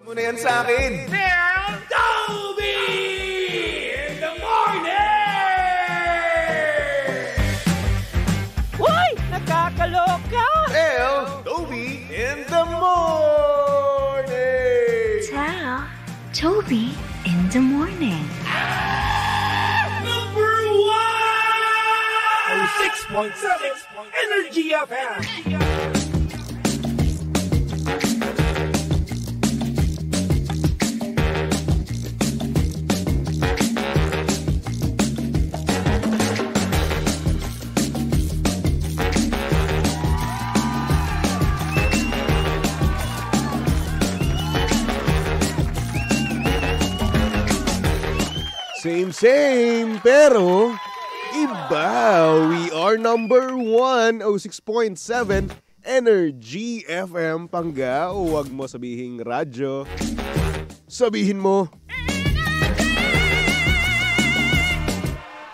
Muna yan sa akin. Toby in the morning! Uy! Nakakaloka! Toby in the morning! Tell Toby in the morning. Number 1! 6.7 Energy FM! Same, pero iba. We are number 1, 06.7 Energy FM. Pangga, huwag mo sabihin radyo. Sabihin mo.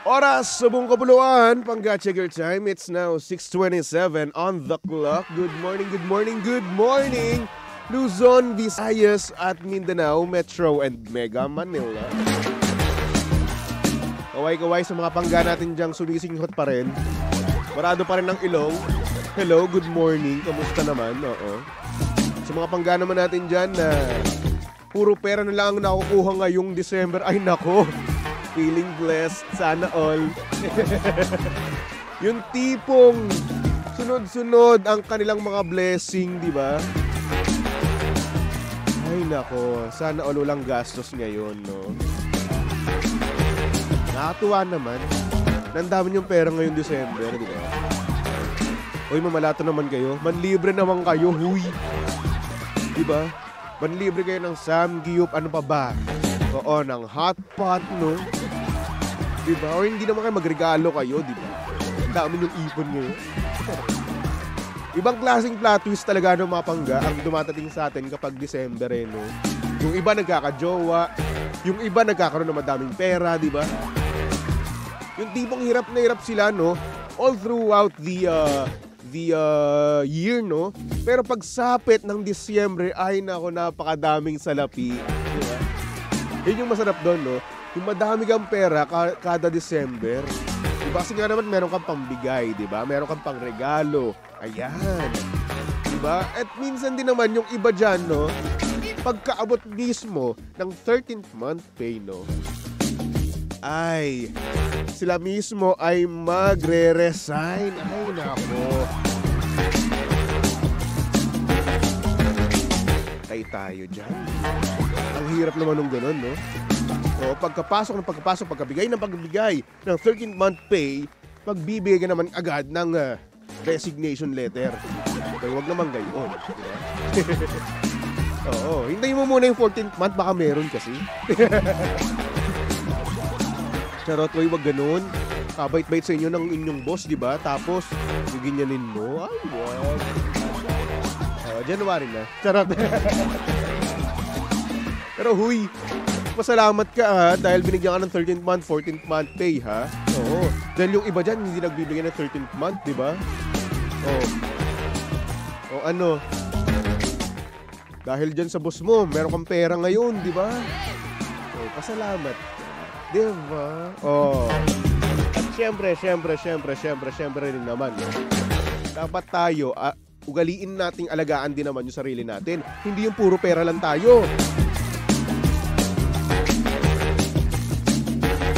Oras sa buong kapuluan. Pangga, check your time. It's now 6:27 on the clock. Good morning, good morning, good morning. Luzon, Visayas at Mindanao, Metro and Mega Manila. Kaway-kaway sa mga pangga natin diyang sumisinghot pa rin. Barado pa rin ang ilong. Hello, good morning. Kamusta naman? Oo. Sa mga pangga naman natin dyan na puro pera na lang ang nakukuha ngayong December. Ay nako, feeling blessed. Sana all. Yung tipong sunod-sunod ang kanilang mga blessing, di ba? Ay nako, sana all walang gastos ngayon, no? Nakatuwa naman. Nandaman yung pera ngayong December, di ba? Uy, mamalato naman kayo. Manlibre naman kayo, huy. Di ba? Manlibre kayo ng samgyup, ano pa ba? Oo, ng hot pot, no? Di ba? O hindi naman kayo magregalo kayo, di ba? Ang dami yung ipon ngayon. Ibang klaseng plot twist talaga ng mga pangga ang dumatating sa atin kapag December, eh, no? Yung iba nagkakajowa, yung iba nagkakaroon ng madaming pera, di ba? Yung tipong hirap na hirap sila, no? All throughout the year, no? Pero pag sapit ng Disyembre, ay nako, napakadaming salapi. Diba? Yun yung masarap doon, no? Yung madami kang pera kada December. Diba? Kasi nga naman meron kang pambigay, diba? Meron kang pangregalo. Ayan. Diba? At minsan din naman yung iba dyan, no? Pagkaabot mismo ng 13th month pay, no? Ay, sila mismo ay magre-resign. Ay, nako. Tayo dyan. Ang hirap naman nung ganun, no? O, pagkapasok, pagkabigay ng 13th month pay, magbibigay ka naman agad ng resignation letter. Okay, wag naman gayon. Diba? Oo, hintayin mo muna yung 14th month, baka meron kasi. Charot, wag ganun. Kabait-bait sa inyo ng inyong boss, di ba? Tapos, giginyanin mo. Ay, wag. January na. Charot. Pero huy, pasalamat ka ha, dahil binigyan ka ng 13th month, 14th month pay ha. Oo. Dahil yung iba dyan, hindi nagbibigay ng 13th month, di ba? Oo. O ano? Dahil dyan sa boss mo, meron kang pera ngayon, di ba? O, pasalamat. Di ba? Oo. At syempre rin naman. Dapat tayo, ugaliin nating alagaan din naman yung sarili natin. Hindi yung puro pera lang tayo.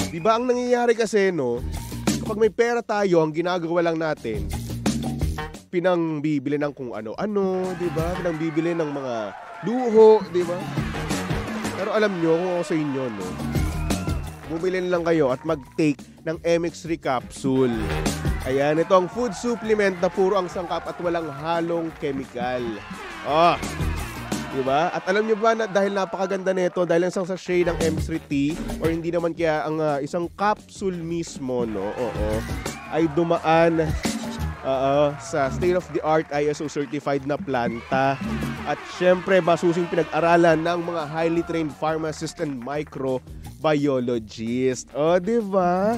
Diba ang nangyayari kasi, no? Kapag may pera tayo, ang ginagawa lang natin, pinangbibili ng kung ano-ano, diba? Pinangbibili ng mga luho, diba? Pero alam nyo, kung ako sa inyo, no? Bumili lang kayo at mag-take ng MX3 capsule. Ayan, ito ang food supplement na puro ang sangkap at walang halong chemical. Oh, diba? At alam nyo ba na dahil napakaganda nito, dahil ang isang sachet ng MX3T or hindi naman kaya ang isang capsule mismo, no? Oo, ay dumaan sa state-of-the-art ISO certified na planta. At syempre, masusing pinag-aralan ng mga highly trained pharmacist and microbiologist. O, diba?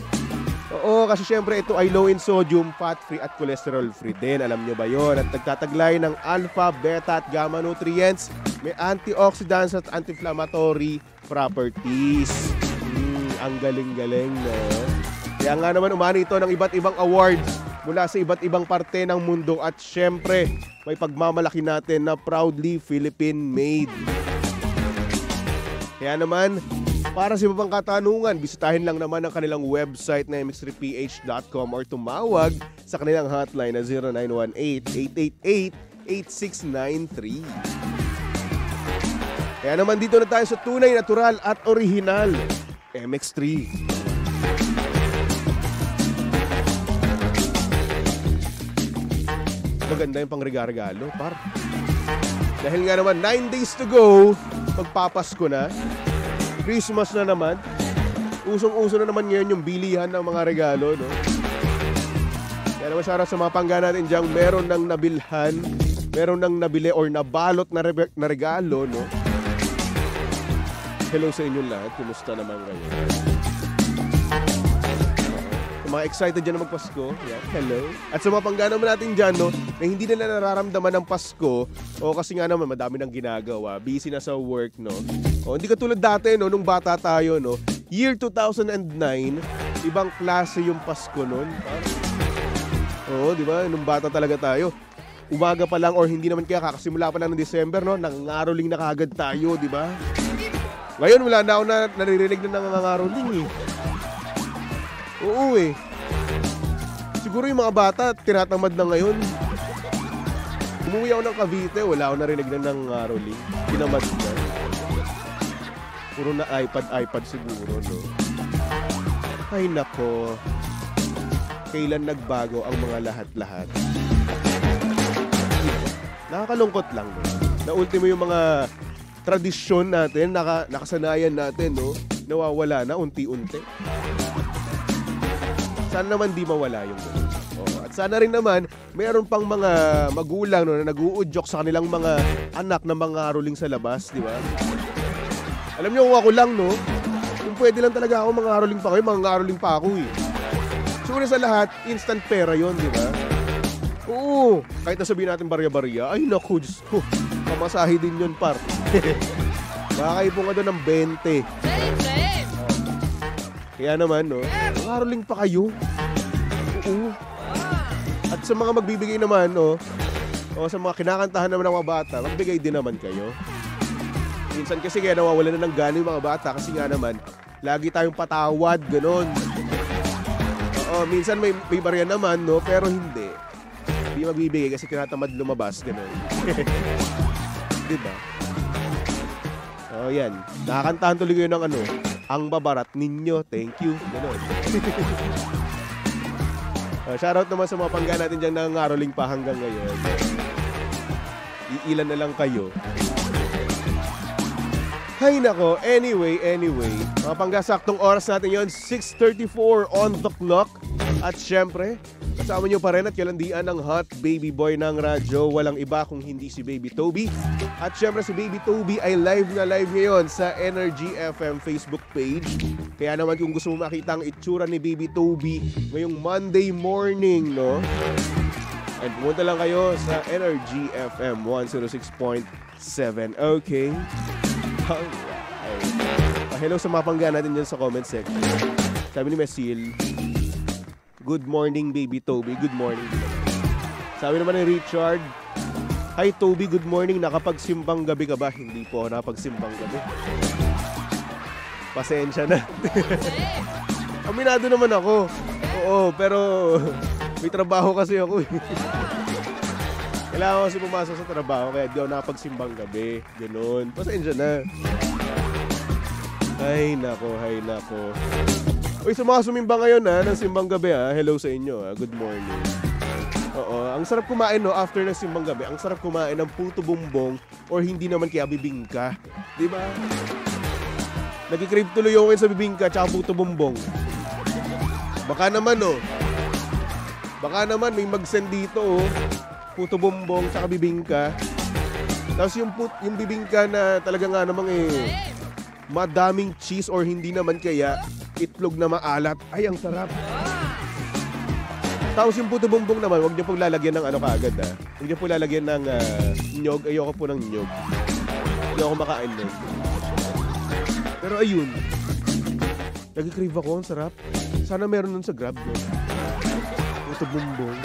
Oo, kasi syempre ito ay low in sodium, fat-free at cholesterol-free din. Alam nyo ba yon? At nagtataglay ng alpha, beta at gamma nutrients. May antioxidants at anti-inflammatory properties. Ang galing-galing, no? Kaya nga naman umani ito ng iba't ibang awards mula sa iba't ibang parte ng mundo at syempre may pagmamalaki natin na proudly Philippine-made. Kaya naman, para sa iba pang katanungan, bisitahin lang naman ang kanilang website na mx3ph.com or tumawag sa kanilang hotline na 0918-888-8693. Kaya naman dito na tayo sa tunay, natural at original MX3. Maganda yung pangregalo, par. Dahil nga naman, 9 days to go, magpapasko na. Christmas na naman. Usong-uso na naman ngayon yung bilihan ng mga regalo, no? Kaya naman, shoutout sa mga pangga natin diyang meron ng nabilhan, meron ng nabili or nabalot na regalo, no? Hello sa inyo lahat. Kumusta naman kayo? Mga excited dyan na magpasko. Yeah, hello. At sa mga panggana natin dyan, no, na hindi nila nararamdaman ng Pasko, o kasi nga naman, madami nang ginagawa. Busy na sa work, no. O, hindi katulad dati, no, nung bata tayo, no. Year 2009, ibang klase yung Pasko nun. Oo, di ba? Nung bata talaga tayo. Umaga pa lang or hindi naman kaya kakasimula pa lang ng December, no. Nangangaroling na kagad tayo, di ba? Ngayon, wala na ako na naririnig na nangangaroling, eh. Oo eh. Siguro yung mga bata, tinatamad na ngayon. Umuwi ako ng Cavite, wala ako narinig na ng rolling. Tinamad na. Puro na iPad siguro, no? Ay nako. Kailan nagbago ang mga lahat-lahat? Nakakalungkot lang, no? Na ultimo yung mga tradisyon natin, nakasanayan natin, no? Nawawala na unti-unti. Sana naman di mawala yung gano'n. At sana rin naman, mayroon pang mga magulang, no, na nag-uudyok sa kanilang mga anak na mga ruling sa labas, di ba? Alam niyo kung ako lang, no? Kung pwede lang talaga ako mga ruling pa kayo, mga ruling pa ako, eh. Siguro sa lahat, instant pera yon, di ba? Oo, kahit na sabihin natin barya-barya, ay naku, Diyos ko, pamasahe din yun, par. Makakaipo nga doon ng 20. Kaya naman, no, mag-aroling pa kayo. Oo. At sa mga magbibigay naman, no, o sa mga kinakantahan naman ng mga bata, magbigay din naman kayo. Minsan kasi kaya nawawalan na ng gana yung mga bata kasi nga naman, lagi tayong patawad, gano'n. Oo, minsan may barya naman, no, pero hindi. Hindi magbibigay kasi tinatamad lumabas, gano'n. Diba? O, yan. Nakakantahan tuloy kayo ng ano, ang babarat ninyo, thank you. Ganon. Shoutout naman sa mga pangga natin dyan na nangaroling pa hanggang ngayon. Iilan na lang kayo. Hay nako, anyway. Mga pangga, saktong oras natin yon, 6:34 on the clock. At syempre, kasama nyo pa rin at kalandian ng hot baby boy ng radyo. Walang iba kung hindi si Baby Toby. At syempre si Baby Toby ay live na live ngayon sa Energy FM Facebook page. Kaya naman kung gusto mo makita ang itsura ni Baby Toby ngayong Monday morning, no? And pumunta lang kayo sa Energy FM 106.7. Okay? Alright. Hello sa mga pangga natin dyan sa comment section. Sabi ni Mesil, good morning, Baby Toby. Good morning. Sabi naman ni Richard, hi, Toby. Good morning. Nakapagsimbang gabi ka ba? Hindi po ako nakapagsimbang gabi. Pasensya na. Aminado naman ako. Oo, pero may trabaho kasi ako. Kailangan ko kasi pumasok sa trabaho kaya di ako nakapagsimbang gabi. Ganun. Pasensya na. Ay, nako. Uy, sa mga sumimba ngayon ng simbang gabi hello sa inyo good morning. Oo, ang sarap kumain no after ng simbang gabi. Ang sarap kumain ng puto bumbong or hindi naman kaya bibingka. Di ba? Nagki-crave tuloy ako sa bibingka tsaka puto bumbong. Baka naman Baka naman may mag-send dito puto bumbong tsaka bibingka. Tapos yung bibingka na talaga nga namang madaming cheese or hindi naman kaya itlog na maalat. Ay, ang sarap. Tapos yung puto bumbong naman, huwag niyo pong lalagyan ng ano kaagad ha. Huwag niyo pong lalagyan ng nyog. Ayoko po ng nyog. Ayoko makain nun. Pero ayun. Nag-crave ako, ang sarap. Sana meron nun sa Grab no. Puto bumbong.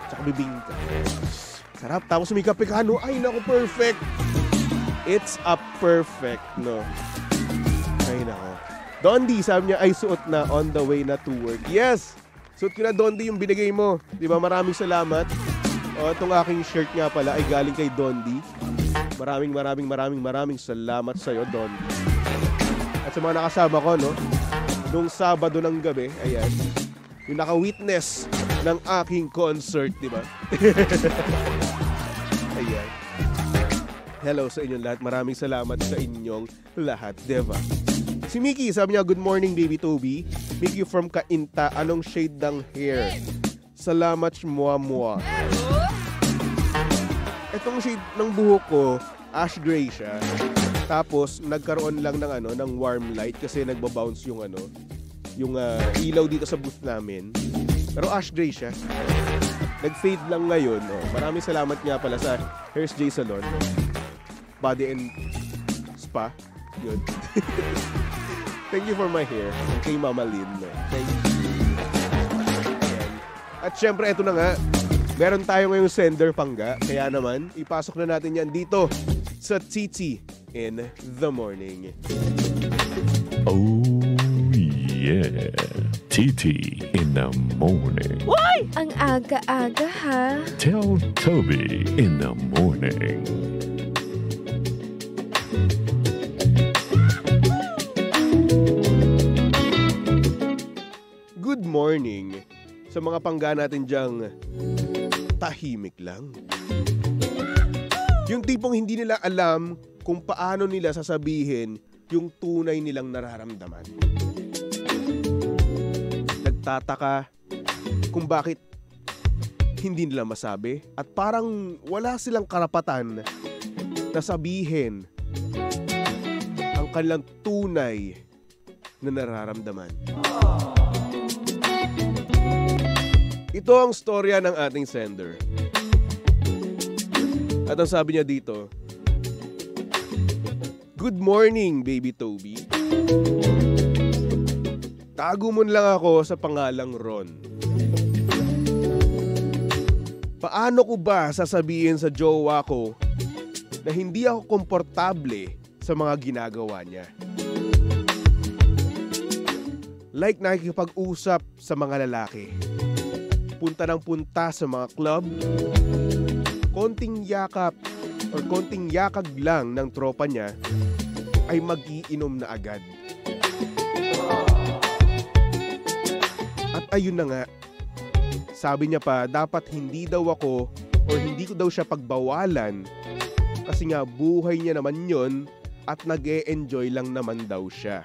Tsaka bibingka. Sarap. Tapos may kape ka, no? Ay, naku, perfect. It's a perfect, no? Ay, naku. Dondi, sabi niya, ay suot na on the way na to work. Yes! Suot ko na, Dondi, yung binigay mo. Di ba? Maraming salamat. O, itong aking shirt nga pala ay galing kay Dondi. Maraming salamat sa'yo, Dondi. At sa mga nakasama ko, no? Nung Sabado ng gabi, ayan. Yung naka-witness ng aking concert, di ba? Ayan. Hello sa inyong lahat. Maraming salamat sa inyong lahat, diba? Si Mickey, sabi niya, good morning, baby Toby. Mickey from Cainta, anong shade ng hair? Salamat, mua. Etong shade ng buhok ko, ash gray siya. Tapos, nagkaroon lang ng warm light kasi nagbabounce yung ilaw dito sa booth namin. Pero ash gray siya. Nag-fade lang ngayon. Oh. Maraming salamat nga pala sa Hair's J Salon. Body and Spa. Yun. Thank you for my hair. Kay Mama Lynn. No? Thank you. Ayan. At syempre, ito na nga. Meron tayo ngayong sender pangga. Kaya naman, ipasok na natin yan dito sa TT in the morning. Oh, yeah. TT in the morning. Why? Ang aga-aga ha. Tell Toby in the morning. Good morning sa mga pangga natin dyang tahimik lang. Yung tipong hindi nila alam kung paano nila sasabihin yung tunay nilang nararamdaman. Nagtataka kung bakit hindi nila masabi at parang wala silang karapatan na sabihin ang kanilang tunay na nararamdaman. Ito ang storya ng ating sender. At ang sabi niya dito, good morning, baby Toby. Tago mo lang ako sa pangalang Ron. Paano ko ba sasabihin sa jowa ko na hindi ako komportable sa mga ginagawa niya? Like nakikipag-usap sa mga lalaki. Punta ng punta sa mga club. Konting yakap or konting yakag lang ng tropa niya ay mag-iinom na agad. At ayun na nga, sabi niya pa dapat hindi daw ako or hindi ko daw siya pagbawalan kasi nga buhay niya naman yon at nag-e-enjoy lang naman daw siya.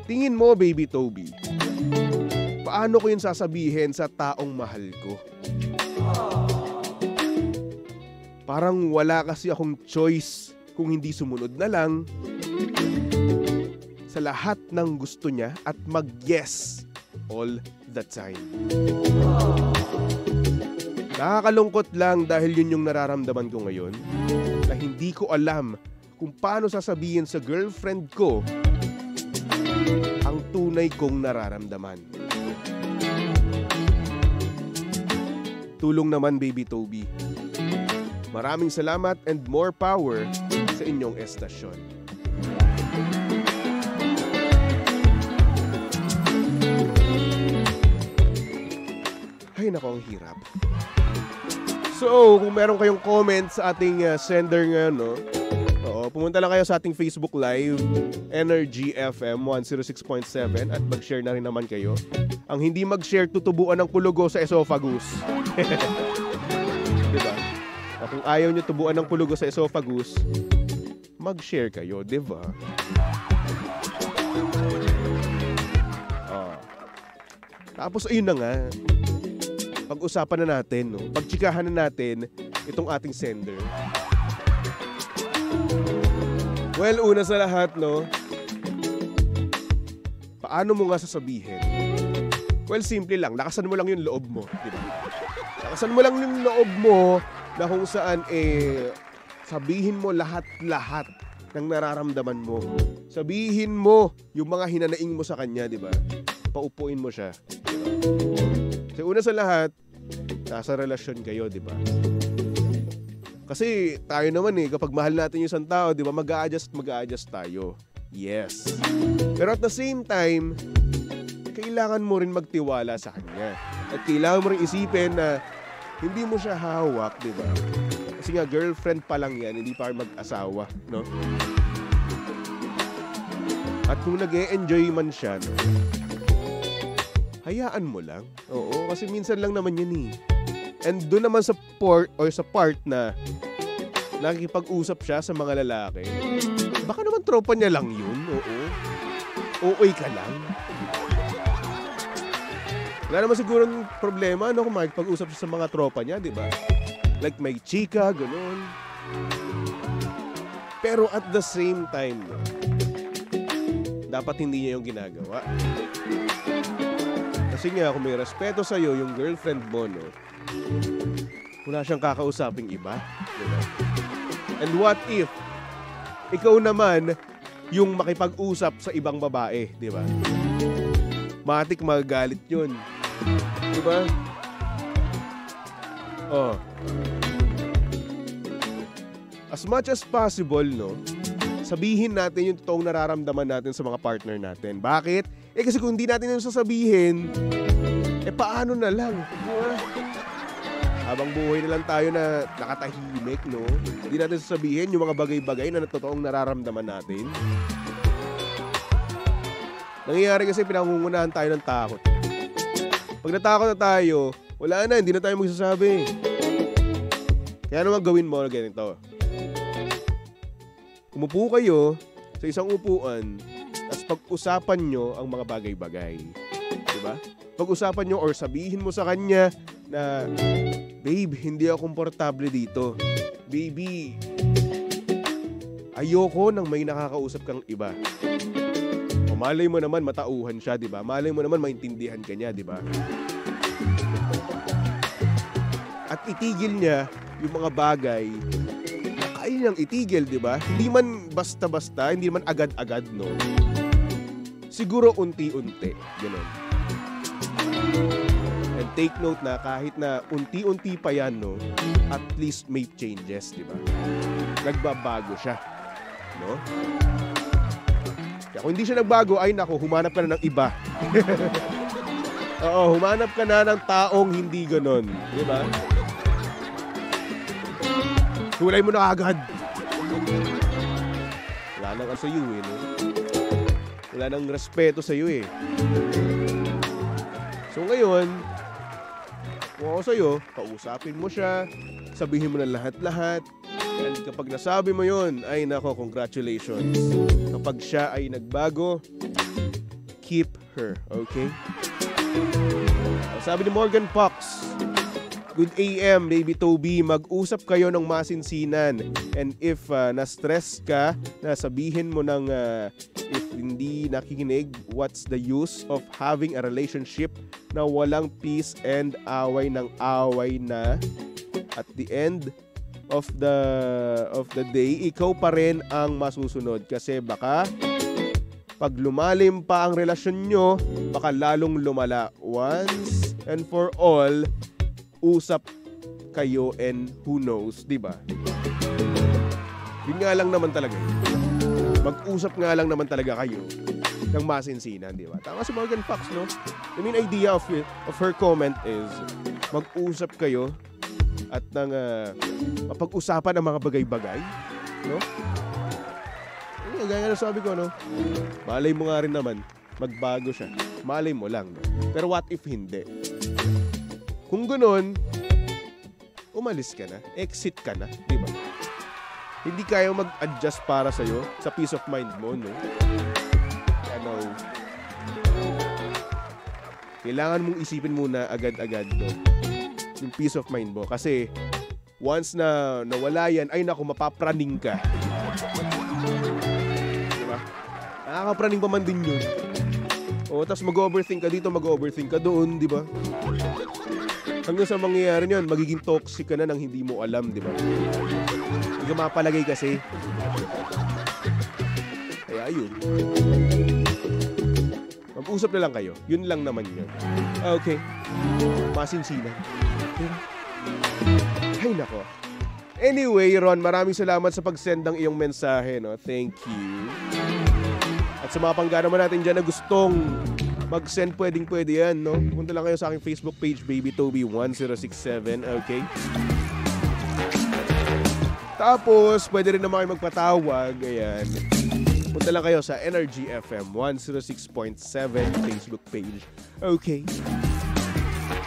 Tingin mo, baby Toby, paano ko yun sasabihin sa taong mahal ko? Parang wala kasi akong choice kung hindi sumunod na lang sa lahat ng gusto niya at mag-yes all the time. Nakakalungkot lang dahil yun yung nararamdaman ko ngayon na hindi ko alam kung paano sasabihin sa girlfriend ko ang tunay kong nararamdaman. Tulong naman, baby Toby. Maraming salamat and more power sa inyong estasyon. Ay, nako, ang hirap. So, kung meron kayong comment sa ating sender ngayon, no? Oo, pumunta lang kayo sa ating Facebook Live, Energy FM 106.7 at mag-share na rin naman kayo. Ang hindi mag-share, tutubuan ng pulugo sa esophagus. Diba? O kung ayaw nyo tubuan ng pulugo sa esophagus, mag-share kayo, diba? Tapos ayun na nga, pag-usapan na natin, no? Pagtsikahan na natin itong ating sender. Well, una sa lahat, no? paano mo nga sasabihin? Well, simple lang. Lakasan mo lang yung loob mo. Diba? Lakasan mo lang yung loob mo na kung saan sabihin mo lahat-lahat ng nararamdaman mo. Sabihin mo yung mga hinanaing mo sa kanya, di ba? Paupuin mo siya. Kasi una sa lahat, nasa relasyon kayo, di ba? Kasi tayo naman kapag mahal natin yung isang tao, di ba, mag-a-adjust tayo. Yes. Pero at the same time, kailangan mo rin magtiwala sa kanya. At kailangan mo rin isipin na hindi mo siya hawak, di ba? Kasi nga, girlfriend pa lang yan, hindi pa mag-asawa, no? At kung nag-e-enjoy man siya, no? Hayaan mo lang. Oo, kasi minsan lang naman yun And doon naman sa part na nakikipag-usap siya sa mga lalaki, baka naman tropa niya lang yun, oo. Okay ka lang. Wala naman sigurong problema, no, kung makikipag-usap siya sa mga tropa niya, di ba? Like may chika, gano'n. Pero at the same time, no, dapat hindi niya yung ginagawa. Kasi nga, kung may respeto sa'yo, yung girlfriend mo, no, wala siyang kakausaping iba. Diba? And what if, ikaw naman, yung makipag-usap sa ibang babae, di ba? Matik magagalit yun. Di ba? Oh. As much as possible, no, sabihin natin yung totoong nararamdaman natin sa mga partner natin. Bakit? Kasi kung hindi natin yung sasabihin, paano na lang? Diba? Habang buhay na lang tayo na nakatahimik, no? Hindi natin sasabihin yung mga bagay-bagay na totoong nararamdaman natin. Nangyayari kasi pinangungunahan tayo ng takot. Pag natakot na tayo, wala na, hindi na tayo magsasabi. Kaya naman gawin mo ganito. Umupo kayo sa isang upuan, tapos pag-usapan nyo ang mga bagay-bagay. Diba? Pag-usapan nyo or sabihin mo sa kanya na, babe, hindi ako komportable dito. Baby, ayoko nang may nakakausap kang iba. O malay mo naman matauhan siya, diba? Malay mo naman maintindihan ka niya, diba? At itigil niya yung mga bagay na kaya niyang itigil, diba? Hindi man basta-basta, hindi man agad-agad, no? Siguro unti-unti, gano'n. And take note na kahit na unti-unti pa yan, no, at least may changes, di ba? Nagbabago siya, no? Kaya kung hindi siya nagbago, ay nako, humanap ka na ng iba. Oo, humanap ka na ng taong hindi ganon, di ba? Hulay mo na agad. Wala nang sa iyo, no? Wala nang respeto sa iyo, So ngayon, kung ako sa'yo, kausapin mo siya, sabihin mo na lahat-lahat, and kapag nasabi mo yun, ay nako, congratulations. Kapag siya ay nagbago, keep her, okay? Sabi ni Morgan Fox, good AM, Baby Toby, mag-usap kayo ng masinsinan. And if na-stress ka, na sabihin mo ng if hindi nakikinig, what's the use of having a relationship na walang peace and away ng away na at the end of the day, ikaw pa rin ang masusunod. Kasi baka pag lumalim pa ang relasyon nyo, baka lalong lumala. Once and for all, usap kayo and who knows, diba? Yun nga lang naman talaga. Mag-usap nga lang naman talaga kayo ng masinsinan, di ba? Tama si Morgan Fox, no? The main idea of her comment is mag-usap kayo at nang mapag-usapan ang mga bagay-bagay, no? Gaya na sabi ko, no? Malay mo nga rin naman, magbago siya. Malay mo lang, no? Pero what if hindi? Kung ganun, umalis ka na, exit ka na, di ba? Hindi kayo mag-adjust para sa'yo, sa peace of mind mo, no? Ano, kailangan mong isipin muna agad-agad, no? Yung peace of mind mo. Kasi, once na nawala yan, ay naku, mapapraning ka. Di ba? Nakakapraning pa man din yun. O, tapos mag-overthink ka dito, mag-overthink ka doon, di ba? Hanggang sa mangyayari yun, magiging toxic ka na nang hindi mo alam, di ba? Hindi ka mapalagay kasi. Kaya yun. Mag-usap na lang kayo. Yun lang naman yun. Okay. Masinsinan. Ay, nako. Anyway, Ron, maraming salamat sa pag-send ng iyong mensahe, no? Thank you. At sa mga pangga naman natin dyan na gustong mag-send, pwede yan, no? Punta lang kayo sa aking Facebook page, BabyToby1067, okay? Tapos, pwede rin naman kayo magpatawag, ayan. Punta lang kayo sa Energy FM 106.7 Facebook page, okay?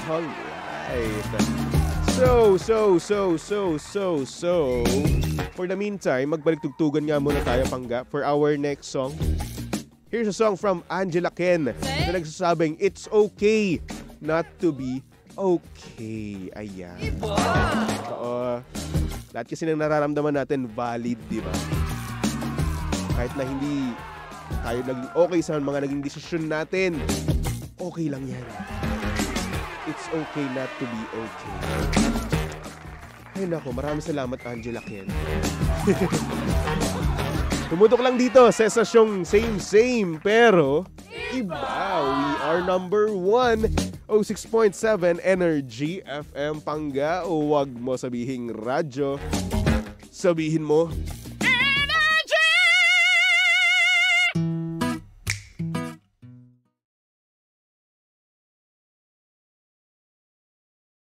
Alright. So, for the meantime, magbalik-tugtugan nga muna tayo, pangga, for our next song. Here's a song from Angela Ken na nagsasabing, it's okay not to be okay. Ayan. Oo. Lahat kasi ng nararamdaman natin valid, di ba? Kahit na hindi tayo naging okay sa mga naging desisyon natin, okay lang yan. It's okay not to be okay. Ay nako, maraming salamat, Angela Ken. Tumutok lang dito sa estasyong same pero iba. We are number 1, 06.7 Energy FM, pangga. O wag mo sabihing radyo, sabihin mo